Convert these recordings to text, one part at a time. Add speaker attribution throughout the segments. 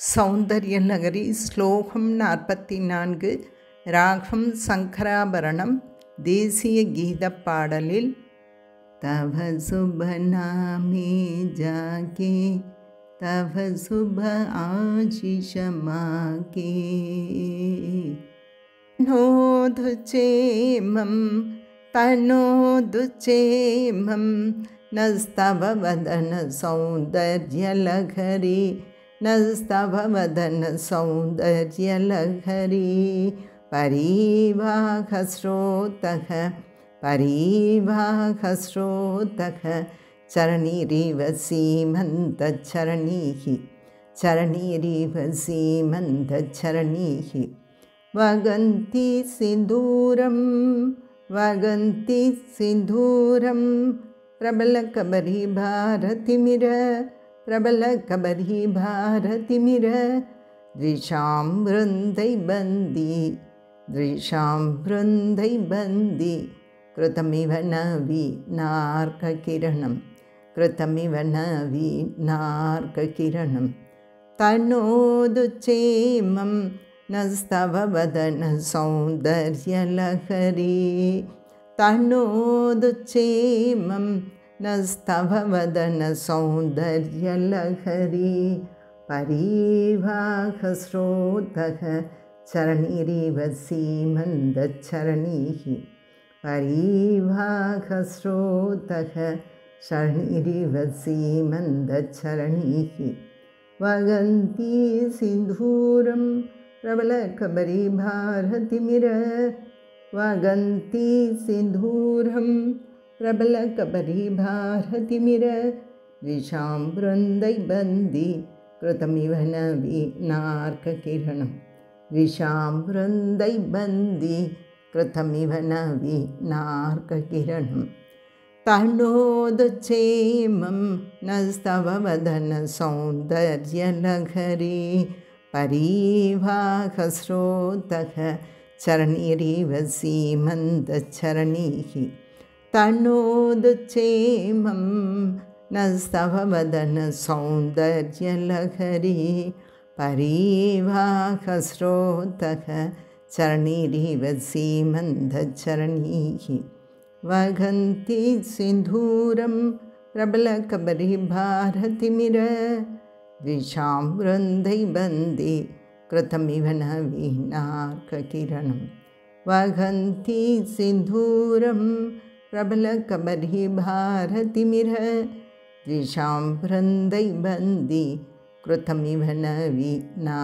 Speaker 1: सौन्दर्यनगरी श्लोकं 44 रागं शंकराभरणं देशीयगीतपाडलिल तव शुभ नामे जाके तव शुभ आशीष माके नोदु चेमं तनोदु चेमं नस्तव वदन सौन्दर्यलहरी नस्तव वदन सौन्दर्यलहरी परिवाहस्रोतः चरणिरिव सीमन्तचरणिः वगन्ति सिन्दूरं प्रबलकबरी भारतिमिर दृशां वृन्दैबन्दी कृतमिव नवीनार्ककिरणं तनोदु चेमं नस्तव वदन सौन्दर्यलहरी तनोदु चेमं नस्तव वदन सौन्दर्यलहरी परिवाहस्रोतः चरणिरिव सीमन्तचरणिः वगन्ति सिन्दूरं प्रबलकबरी भारतिमिर द्विषां वृन्दैबन्दी कृतमिव नवीनार्ककिरणं तनोदु चेमं नस्तव वदन सौन्दर्यलहरी परिवाहस्रोतः चरणिरिव सीमन्तचरणिः तनोदु चेमं नस्तव वदन सौन्दर्यलहरी परिवाहस्रोतः चरणिरिव सीमन्तचरणिः वगन्ति सिन्दूरं प्रबलकबरी भारतिमिर द्विषां वृन्दैबन्दी कृतमिव नवीनार्ककिरणं वगन्ति सिन्दूरं प्रबलकबरी भारतिमिर द्विषां वृन्दैबन्दी कृतमिव नवीनार्ककिरणं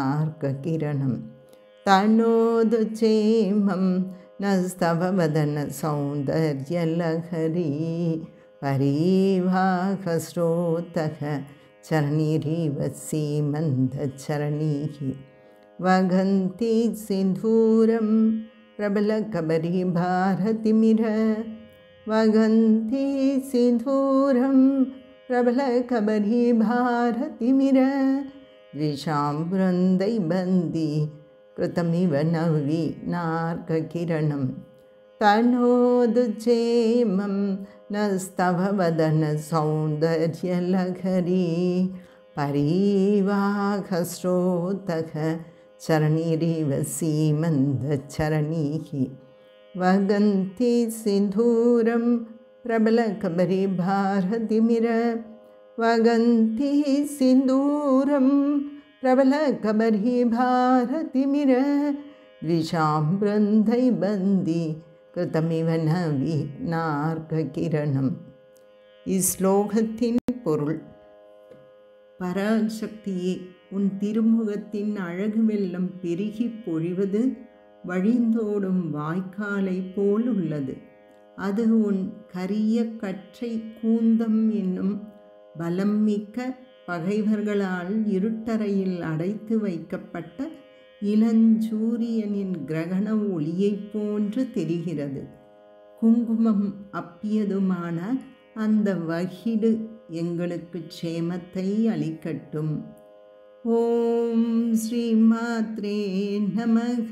Speaker 1: तनोदु चेमं नस्तव वदन सौन्दर्यलहरी परिवाहस्रोतः चरणिरिव सीमन्तचरणिः वगन्ति सिन्दूरं प्रबलकबरी भारतिमिर द्विषां वृन्दैबन्दी कृतमिव नवीनार्ककिरणं तनोदु चेमं नस्तव वदन सौन्दर्यलहरी परिवाहस्रोतः चरणिरिव सीमन्तचरणिः वगन्ति सिन्दूरं प्रबलकबरी भारतिमिर द्विषां वृन्दैबन्दी कृतमिव नवीनार्ककिरणं இஸ்லோகத்தின் பொருள். பராசக்தியே, உன் திருமுகத்தின் அழகு வெள்ளம் பெருகி பொழிவது வழிந்தோடும் வாய்க்காலை போல் உள்ளது. அது உன் கரிய கற்றை கூந்தம் என்னும் பலம் மிக்க பகைவர்களால் இருட்டறையில் அடைத்து வைக்கப்பட்ட இளஞ்சூரியனின் கிரகண ஒளியைப் போன்று தெரிகிறது. குங்குமம் அப்பியதுமான அந்த வகிடு எங்களுக்கு க்ஷேமத்தை அளிக்கட்டும். ஓம் ஸ்ரீ மாத்ரே நமக.